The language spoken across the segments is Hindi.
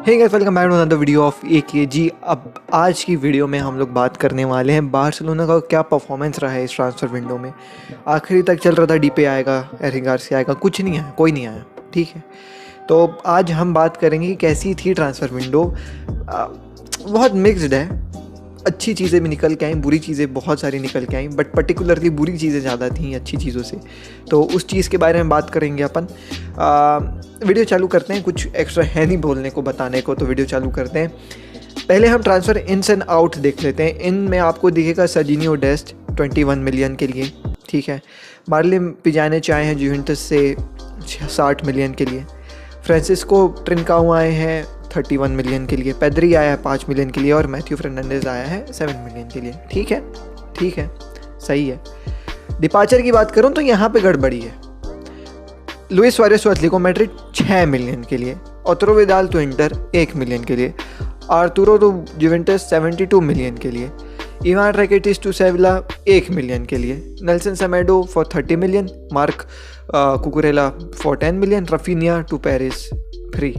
Hey guys, welcome back to another video of AKG। अब आज की वीडियो में हम लोग बात करने वाले हैं बार्सिलोना का क्या परफॉर्मेंस रहा है इस ट्रांसफ़र विंडो में। आखिरी तक चल रहा था डीपे आएगा, एरिक गार्सिया आएगा, कुछ नहीं आया, कोई नहीं आया। ठीक है, तो आज हम बात करेंगे कि कैसी थी ट्रांसफ़र विंडो। बहुत मिक्स्ड है, अच्छी चीज़ें भी निकल के आई, बुरी चीज़ें बहुत सारी निकल के आई, बट पर्टिकुलरली बुरी चीज़ें ज़्यादा थी अच्छी चीज़ों से। तो उस चीज़ के बारे में बात करेंगे अपन। वीडियो चालू करते हैं, कुछ एक्स्ट्रा है नहीं बोलने को, बताने को, तो वीडियो चालू करते हैं। पहले हम ट्रांसफ़र इन्स एंड आउट देख लेते हैं। इन में आपको दिखेगा सर्जिनियो डेस्ट 21 मिलियन के लिए, ठीक है। मार्लिन पिजानिच आए हैं यूवेंटस से 60 मिलियन के लिए। फ्रांसिस्को ट्रिनकाउ आए हैं 31 मिलियन के लिए। पेद्री आया है 5 मिलियन के लिए और मैथ्यू फर्नांडिस आया है 7 मिलियन के लिए। ठीक है, ठीक है, सही है। डिपार्चर की बात करूं तो यहाँ पे गड़बड़ी है। Luis Suarez to Atletico Madrid 6 million के लिए। Arturo Vidal to Inter 1 million के लिए। आर्तुरो टू यूवेंटस 72 मिलियन के लिए। Ivan Rakitic to Sevilla 1 million के लिए। Nelson Semedo for 30 million. Marc Cucurella for 10 million. Raphinha to Paris free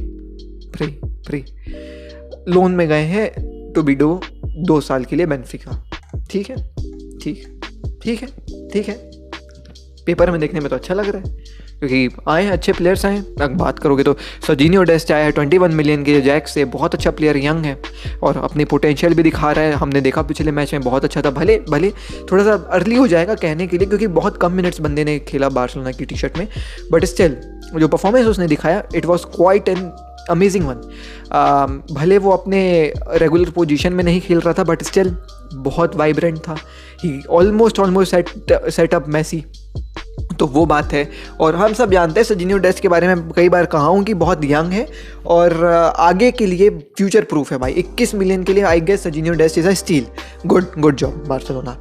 loan में गए हैं टू बिडो 2 साल के लिए बेनिफिका। ठीक है, ठीक है। पेपर में देखने में तो अच्छा लग रहा है क्योंकि आए हैं, अच्छे प्लेयर्स आए हैं। अगर बात करोगे तो सर्जिनियो डेस्ट आया है 21 मिलियन के जैक्स से, बहुत अच्छा प्लेयर, यंग है और अपनी पोटेंशियल भी दिखा रहा है। हमने देखा पिछले मैच में बहुत अच्छा था। भले थोड़ा सा अर्ली हो जाएगा कहने के लिए क्योंकि बहुत कम मिनट्स बंदे ने खेला बार्सिलोना की टी शर्ट में, बट स्टिल जो परफॉर्मेंस उसने दिखाया it was quite an amazing one. भले वो अपने रेगुलर पोजीशन में नहीं खेल रहा था बट स्टिल बहुत वाइब्रेंट था। ही ऑलमोस्ट सेटअप मैसी, तो वो बात है। और हम सब जानते हैं सर्जिनियो डेस्ट के बारे में, कई बार कहा हूँ कि बहुत यंग है और आगे के लिए फ्यूचर प्रूफ है भाई। 21 मिलियन के लिए I guess Sergino Dest is a steal. Good job Barcelona.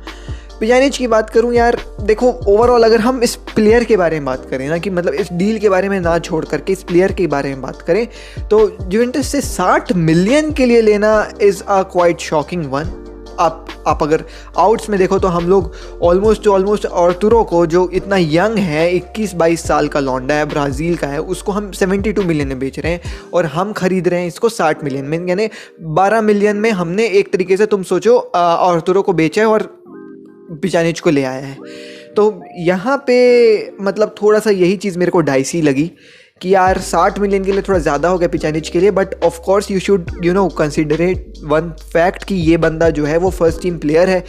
Pjanic की बात करूं यार, देखो ओवरऑल अगर हम इस प्लेयर के बारे में बात करें ना, कि मतलब इस डील के बारे में ना छोड़ करके इस प्लेयर के बारे में बात करें, तो यूवेंटस से 60 मिलियन के लिए लेना is a quite shocking one. आप अगर आउट्स में देखो तो हम लोग ऑलमोस्ट आर्तुरो को, जो इतना यंग है, 21-22 साल का लौंडा है, ब्राज़ील का है, उसको हम 72 मिलियन में बेच रहे हैं और हम खरीद रहे हैं इसको 60 मिलियन में। यानी 12 मिलियन में हमने एक तरीके से, तुम सोचो, आर्तुरो को बेचा है और पिजानिच को ले आया है। तो यहाँ पे मतलब थोड़ा सा यही चीज़ मेरे को डाइसी लगी कि यार 60 मिलियन के लिए थोड़ा ज़्यादा हो गया पिजानिच के लिए। But of course you should considerate one fact कि ये बंदा जो है वो फर्स्ट टीम प्लेयर है,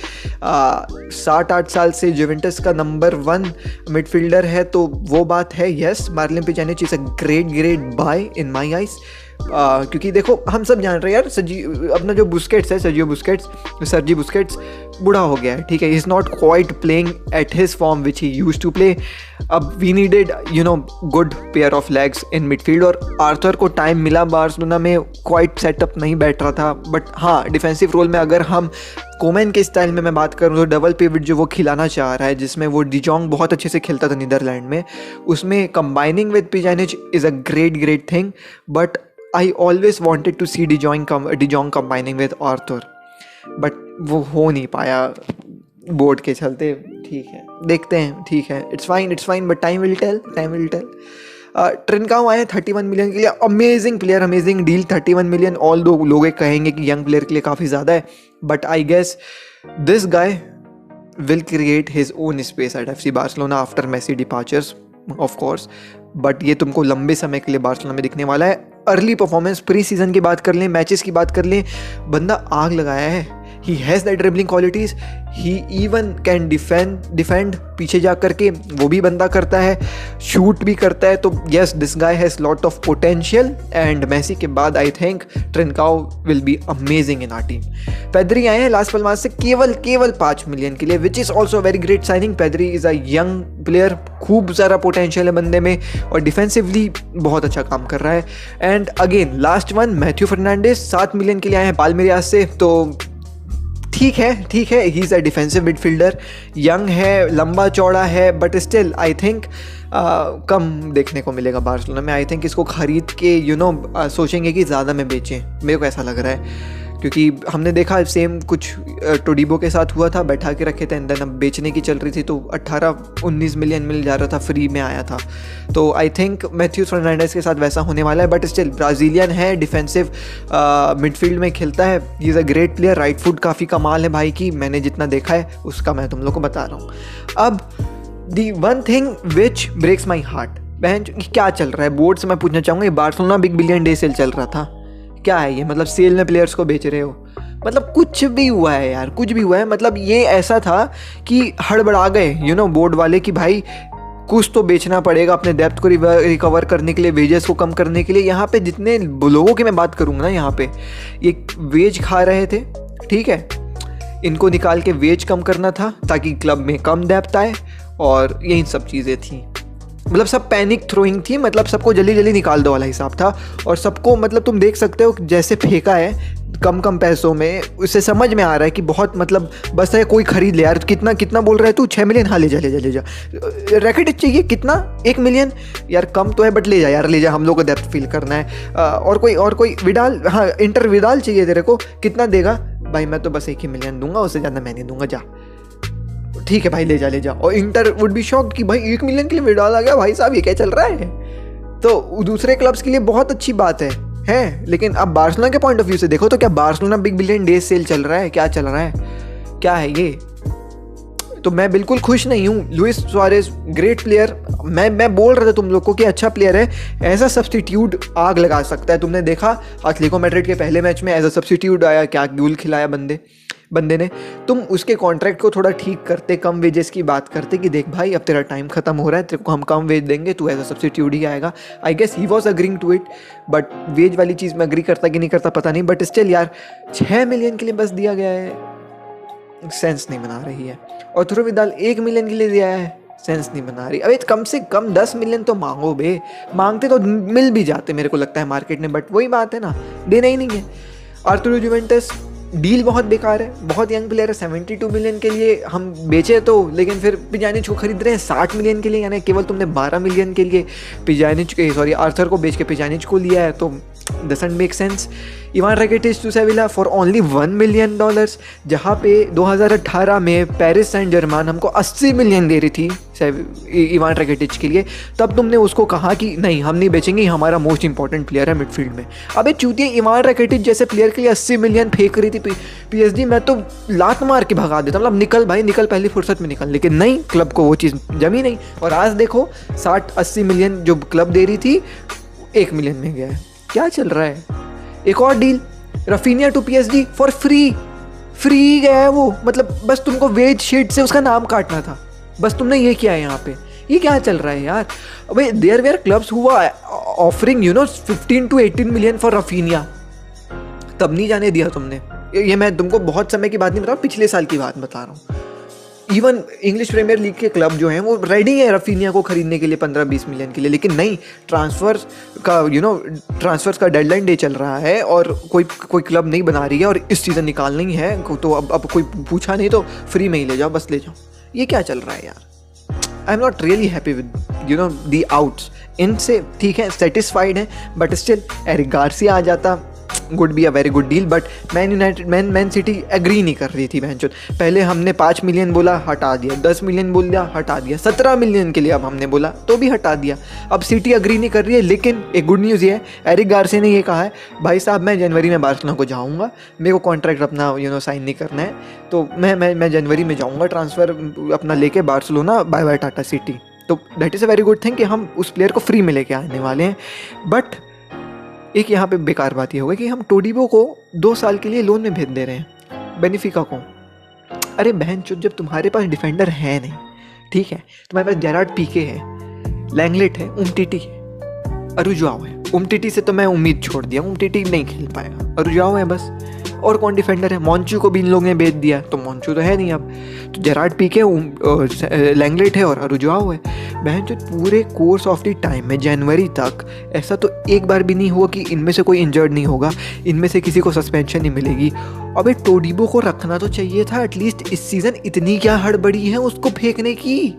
7-8 साल से यूवेंटस का नंबर 1 मिडफील्डर है। तो वो बात है, yes, Miralem Pjanic is a great buy in my eyes. क्योंकि देखो हम सब जान रहे हैं यार, अपना जो बुस्केट्स है, सर्जी बुस्केट्स बूढ़ा हो गया है। ठीक है, is not quite playing at his form which he used to play. अब we needed good pair of legs in midfield और आर्थर को टाइम मिला बार्सिलोना में, क्वाइट सेटअप नहीं बैठ रहा था। बट हाँ, डिफेंसिव रोल में अगर हम कोमेन के स्टाइल में मैं बात करूँ तो डबल पिवट जो वो खिलाना चाह रहा है, जिसमें वो डिजोंग बहुत अच्छे से खेलता था नीदरलैंड में, उसमें combining with Pjanic is a great thing. But I always wanted to see De Jong combining with Arthur, but वो हो नहीं पाया बोर्ड के चलते। ठीक है, देखते हैं, ठीक है, it's fine but time will tell. Trincao आए 31 मिलियन के लिए। Amazing player, amazing deal. 31 million, all दो लोग कहेंगे कि यंग प्लेयर के लिए काफ़ी ज़्यादा है, but I guess this guy will create his own space at FC Barcelona after Messi departures of course. But ये तुमको लंबे समय के लिए बार्सिलोना में दिखने वाला है। अर्ली परफॉर्मेंस, प्री सीजन की बात कर लें, मैचेस की बात कर लें, बंदा आग लगाया है। He has that dribbling qualities, he even can defend पीछे जा करके, वो भी बंदा करता है, शूट भी करता है। तो yes, this guy has lot of potential and Messi के बाद I think Trincao will be amazing in our team. Pedri आए हैं लास पल्मास से केवल 5 मिलियन के लिए, which is also very great signing. Pedri is a young player, खूब सारा पोटेंशियल है बंदे में और डिफेंसिवली बहुत अच्छा काम कर रहा है। And again last one, Matheus Fernandes 7 million के लिए आए हैं पाल्मेरियास से। तो ठीक है, he is a defensive midfielder, young है, लंबा चौड़ा है, बट स्टिल आई थिंक कम देखने को मिलेगा बार्सिलोना में। आई थिंक इसको खरीद के सोचेंगे कि ज़्यादा में बेचें, मेरे को ऐसा लग रहा है। क्योंकि हमने देखा सेम कुछ टोडिबो के साथ हुआ था, बैठा के रखे थे एंड देन अब बेचने की चल रही थी तो 18-19 मिलियन मिल जा रहा था, फ्री में आया था। तो आई थिंक मैथ्यूज फर्नांडिस के साथ वैसा होने वाला है, बट स्टिल ब्राज़ीलियन है, डिफेंसिव मिडफील्ड में खेलता है, he is a great player, right foot काफ़ी कमाल है भाई की, मैंने जितना देखा है उसका मैं तुम लोग को बता रहा हूँ। अब the one thing which breaks my heart, बहन क्या चल रहा है बोर्ड से मैं पूछना चाहूँगा, ये Barcelona big billion day sale चल रहा था, क्या है ये? मतलब सेल में प्लेयर्स को बेच रहे हो, मतलब कुछ भी हुआ है यार, कुछ भी हुआ है। मतलब ये ऐसा था कि हड़बड़ा गए बोर्ड वाले कि भाई कुछ तो बेचना पड़ेगा अपने डेप्थ को रिकवर करने के लिए, वेजेस को कम करने के लिए। यहाँ पे जितने लोगों की मैं बात करूँगा ना, यहाँ पे ये वेज खा रहे थे, ठीक है, इनको निकाल के वेज कम करना था ताकि क्लब में कम डेप्थ आए, और यही सब चीज़ें थी। मतलब सब पैनिक थ्रोइंग थी, मतलब सबको जल्दी जल्दी निकाल दो वाला हिसाब था, और सबको मतलब तुम देख सकते हो जैसे फेंका है कम पैसों में, उससे समझ में आ रहा है कि बहुत मतलब बस है कोई खरीद ले यार, कितना कितना बोल रहा है तू, 6 मिलियन, हाँ ले जा रैकेट चाहिए कितना, 1 मिलियन यार कम तो है बट ले जा यार, ले जा, हम लोग को डेप्थ फील करना है। और कोई विडाल, हाँ इंटर विडाल चाहिए तेरे को, कितना देगा भाई, मैं तो बस 1 ही मिलियन दूंगा, उससे ज़्यादा मैं नहीं दूंगा, जा ठीक है भाई ले जा। और इंटर वुड बी शॉक्ड कि भाई 1 मिलियन के लिए विडाल आ गया, भाई साहब ये क्या चल रहा है। तो दूसरे क्लब्स के लिए बहुत अच्छी बात है, लेकिन अब बार्सिलोना के पॉइंट ऑफ व्यू से देखो तो क्या Barcelona big billion day sale चल रहा है, क्या चल रहा है, क्या है ये? तो मैं बिल्कुल खुश नहीं हूँ। लुइस सुआरेज ग्रेट प्लेयर, मैं बोल रहा था तुम लोग को कि अच्छा प्लेयर है, एज अ सब्स्टिट्यूट आग लगा सकता है। तुमने देखा एटलेटिको मैड्रिड के पहले मैच में एज अ सब्स्टिट्यूट आया, क्या गोल खिलाया बंदे ने। तुम उसके कॉन्ट्रैक्ट को थोड़ा ठीक करते, कम वेजेस की बात करते कि देख भाई अब तेरा टाइम खत्म हो रहा है, तेरे को हम कम वेज देंगे, तू एज अ सब्स्टिट्यूट ही आएगा। I guess he was agreeing to it, but wage वाली चीज़ में अग्री करता कि नहीं करता पता नहीं, बट स्टिल यार 6 मिलियन के लिए बस दिया गया है, सेंस नहीं बना रही है। और थ्रो विदाल 1 मिलियन के लिए दिया है, सेंस नहीं बना रही। अबे कम से कम 10 मिलियन तो मांगो बे, मांगते तो मिल भी जाते मेरे को लगता है मार्केट में, बट वही बात है ना, देना ही नहीं है। आर्तुरो जुवेंटस डील बहुत बेकार है, बहुत यंग प्लेयर है, 72 मिलियन के लिए हम बेचे तो, लेकिन फिर पिजानिच को खरीद रहे हैं 60 मिलियन के लिए, यानी केवल तुमने 12 मिलियन के लिए आर्थर को बेच के पिजानिच को लिया है, तो doesn't make sense. Ivan Rakitic to Sevilla for only $1 million, जहाँ पे 2018 में पेरिस सेंट जर्मन हमको 80 मिलियन दे रही थी इवान रैकिटिच के लिए, तब तुमने उसको कहा कि नहीं हम नहीं बेचेंगे, हमारा मोस्ट इंपॉर्टेंट प्लेयर है मिडफील्ड में। अबे चूतिया, इवान रैकिटिच जैसे प्लेयर के लिए 80 मिलियन फेंक रही थी पीएसजी, मैं तो लात मार के भगा देता, मतलब निकल भाई निकल, पहली फुर्सत में निकल, लेकिन नहीं, क्लब को वो चीज़ जमी नहीं। और आज देखो 60-80 मिलियन जो क्लब दे रही थी 1 मिलियन में गया है, क्या चल रहा है। एक और डील, Raphinha to PSG for free गया है वो, मतलब बस तुमको वेज शीट से उसका नाम काटना था, बस तुमने ये किया है यहाँ पे, ये क्या चल रहा है यार। अबे there were clubs who are offering 15 to 18 million for Raphinha, तब नहीं जाने दिया तुमने। ये मैं तुमको बहुत समय की बात नहीं बता रहा हूँ, पिछले साल की बात बता रहा हूँ। इवन इंग्लिश प्रीमियर लीग के क्लब जो हैं वो रेडी है रफीनिया को खरीदने के लिए 15-20 मिलियन के लिए, लेकिन नहीं, ट्रांसफर्स का डेडलाइन डे चल रहा है और कोई क्लब नहीं बना रही है, और इस सीज़न निकालनी है तो अब कोई पूछा नहीं तो फ्री में ही ले जाओ, बस ले जाओ। ये क्या चल रहा है यार। I am not really happy with the outs इनसे, ठीक है सेटिस्फाइड है, बट स्टिल एरिक गार्सिया आ जाता, good be a very good deal, but Man City agree नहीं कर रही थी बहनचोद। पहले हमने 5 मिलियन बोला, हटा दिया, 10 मिलियन बोल दिया, हटा दिया, 17 मिलियन के लिए अब हमने बोला तो भी हटा दिया। अब सिटी एग्री नहीं कर रही है, लेकिन एक गुड न्यूज़ ये है, एरिक गार्सिया ने ये कहा है भाई साहब मैं जनवरी में बार्सिलोना को जाऊँगा, मेरे को कॉन्ट्रैक्ट अपना साइन नहीं करना है, तो मैं जनवरी में जाऊँगा ट्रांसफ़र अपना लेके Barcelona, bye bye tata city. तो that is a very good thing कि हम उस प्लेयर को फ्री में लेके आने वाले हैं। बट एक यहाँ पे बेकार बात ये हो गई कि हम टोडिबो को 2 साल के लिए लोन में भेज दे रहे हैं बेनिफिका को। अरे बहन चुप, जब तुम्हारे पास डिफेंडर है नहीं, ठीक है, तुम्हारे पास जेरार्ड पीके है, लैंगलेट है, उमटीटी है, अरुजाओ है। उमटीटी से तो मैं उम्मीद छोड़ दिया, उमटीटी नहीं खेल पाएगा, अरुजाओ है बस। और कौन डिफेंडर है? मॉन्चू को भी इन लोगों ने बेच दिया, तो मॉन्चू तो है नहीं अब, तो जेरार्ड पीके, लैंगलेट है और अरुजाओ है। बहन जो पूरे कोर्स ऑफ द टाइम में जनवरी तक ऐसा तो एक बार भी नहीं हुआ कि इनमें से कोई इंजर्ड नहीं होगा, इनमें से किसी को सस्पेंशन नहीं मिलेगी। अबे टोडिबो को रखना तो चाहिए था एटलीस्ट इस सीज़न, इतनी क्या हड़बड़ी है उसको फेंकने की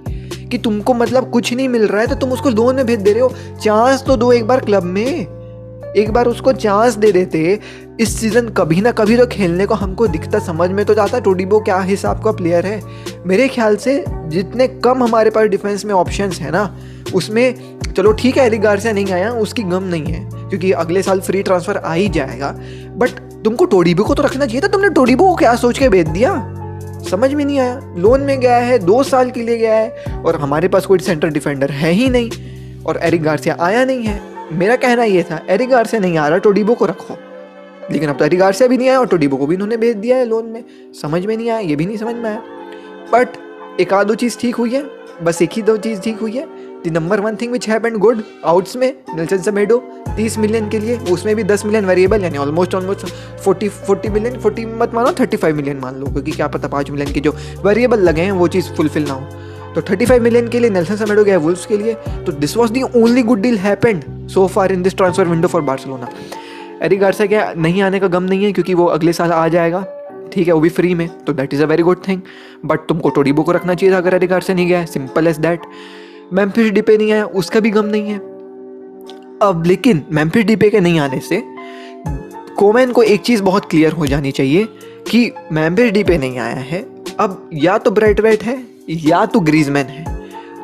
कि तुमको मतलब कुछ नहीं मिल रहा है तो तुम उसको लोन में भेज दे रहे हो। चांस तो दो एक बार क्लब में, एक बार उसको चांस दे देते, इस सीज़न कभी ना कभी तो खेलने को हमको दिखता, समझ में तो जाता टोडिबो क्या हिसाब का प्लेयर है। मेरे ख्याल से जितने कम हमारे पास डिफेंस में ऑप्शंस है ना, उसमें चलो ठीक है एरिक गार्सिया नहीं आया, उसकी गम नहीं है क्योंकि अगले साल फ्री ट्रांसफ़र आ ही जाएगा, बट तुमको टोडिबो को तो रखना चाहिए था। तुमने टोडिबो को क्या सोच के भेज दिया, समझ में नहीं आया। लोन में गया है, 2 साल के लिए गया है, और हमारे पास कोई सेंटर डिफेंडर है ही नहीं, और एरिक गार्सिया आया नहीं है। मेरा कहना ये था एरिक गार्सिया नहीं आ रहा, टोडिबो को रखो, लेकिन अब तो एरिक गार्सिया भी नहीं आया और टोडिबो को भी इन्होंने भेज दिया है लोन में। समझ में नहीं आया, ये भी नहीं समझ में आया। बट एक आध दो चीज़ ठीक हुई है, बस एक ही 2 चीज़ ठीक हुई है। The number 1 thing which happened good outs में, नेल्सन सेमेडो 30 मिलियन के लिए, उसमें भी 10 मिलियन वेरिएबल, यानी ऑलमोस्ट 40 मिलियन, 40 मत मानो 35 मिलियन मान लो, क्योंकि क्या पता 5 मिलियन के जो वेरिएबल लगे हैं वो चीज़ फुलफिल ना हो। तो 35 मिलियन के लिए नेल्सन सेमेडो गया वुल्व्स के लिए। तो this was the only good deal happened so far in this transfer window for Barcelona. Eric Garcia क्या नहीं आने का गम नहीं है, क्योंकि वो अगले साल आ जाएगा, ठीक है, वो भी फ्री में, तो that is a very good thing. But तुमको टोडिबो को रखना चाहिए था अगर एरिक गार्सिया नहीं गया है, simple as that. Memphis Depay नहीं आया, उसका भी गम नहीं है। अब लेकिन मेम्फिस डिपे के नहीं आने से कोमैन को एक चीज़ बहुत क्लियर हो जानी चाहिए कि मेम्फिस डिपे नहीं आया है, अब या तो ब्रेथवेट है या तो ग्रीजमैन है।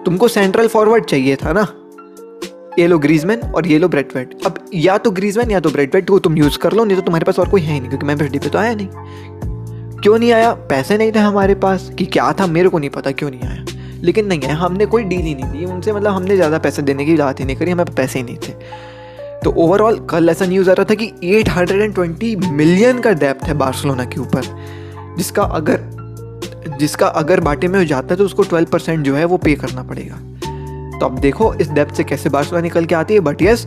तुमको सेंट्रल फॉरवर्ड चाहिए था ना, ये लो ग्रीजमैन और ये लो ब्रेथवेट। अब या तो ग्रीजमैन या तो ब्रेथवेट को तुम यूज़ कर लो, नहीं तो तुम्हारे पास और कोई है ही नहीं, क्योंकि मेम्फिस डिपे तो आया नहीं। क्यों नहीं आया? पैसे नहीं थे हमारे पास, कि क्या था मेरे को नहीं पता क्यों नहीं आया, लेकिन नहीं है, हमने कोई डील ही नहीं दी उनसे, मतलब हमने ज़्यादा पैसे देने की बात ही नहीं करी, हमें पैसे ही नहीं थे। तो ओवरऑल कल ऐसा न्यूज़ आ रहा था कि 820 मिलियन का डेप्थ है बार्सिलोना के ऊपर, जिसका अगर बाटे में हो जाता है तो उसको 12% जो है वो पे करना पड़ेगा। तो अब देखो इस डेप्थ से कैसे बार्सिलोना निकल के आती है। बट यस,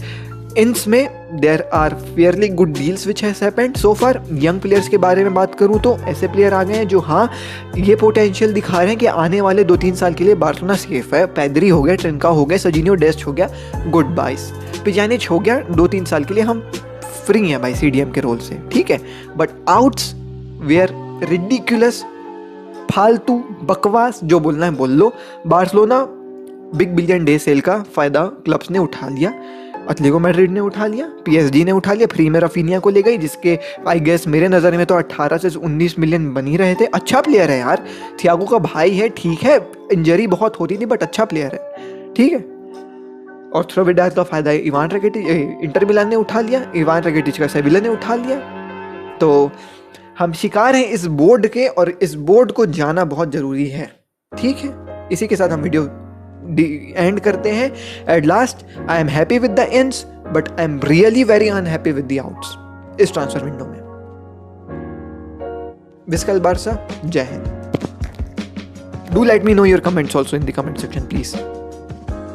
इन्स में there are fairly good deals which has happened so far. Young players के बारे में बात करूँ तो ऐसे प्लेयर आ गए हैं जो हाँ ये पोटेंशियल दिखा रहे हैं कि आने वाले 2-3 साल के लिए बार्सिलोना सेफ है। पैदरी हो गया, ट्रिंका हो गया, सजिनियो डेस्ट हो गया, गुड बाइस, पिजानिच हो गया, 2-3 साल के लिए हम फ्री हैं भाई CDM के रोल से, ठीक है। बट आउट्स वेयर रिडिकुलस, फालतू बकवास, जो बोलना है बोल लो। Barcelona big billion day sale का फ़ायदा क्लब्स ने उठा लिया, एटलेटिको मैड्रिड ने उठा लिया, PSG ने उठा लिया, फ्री में राफिनिया को ले गई, जिसके आई गेस मेरे नज़र में तो 18 से 19 मिलियन बन ही रहे थे। अच्छा प्लेयर है यार, थियागो का भाई है, ठीक है, इंजरी बहुत होती थी बट अच्छा प्लेयर है, ठीक है। और थ्रोविडास का फ़ायदा इवान राकिटिच इंटर मिलान ने उठा लिया, इवान राकिटिच का सेविला ने उठा लिया। तो हम शिकार हैं इस बोर्ड के, और इस बोर्ड को जाना बहुत ज़रूरी है, ठीक है। इसी के साथ हम वीडियो एंड करते हैं। At last I am happy with the ends, but I am really very unhappy with the outs इस ट्रांसफर विंडो में। विस्कल बारसा, जय Hind. Do let me know your comments also in the comment section please.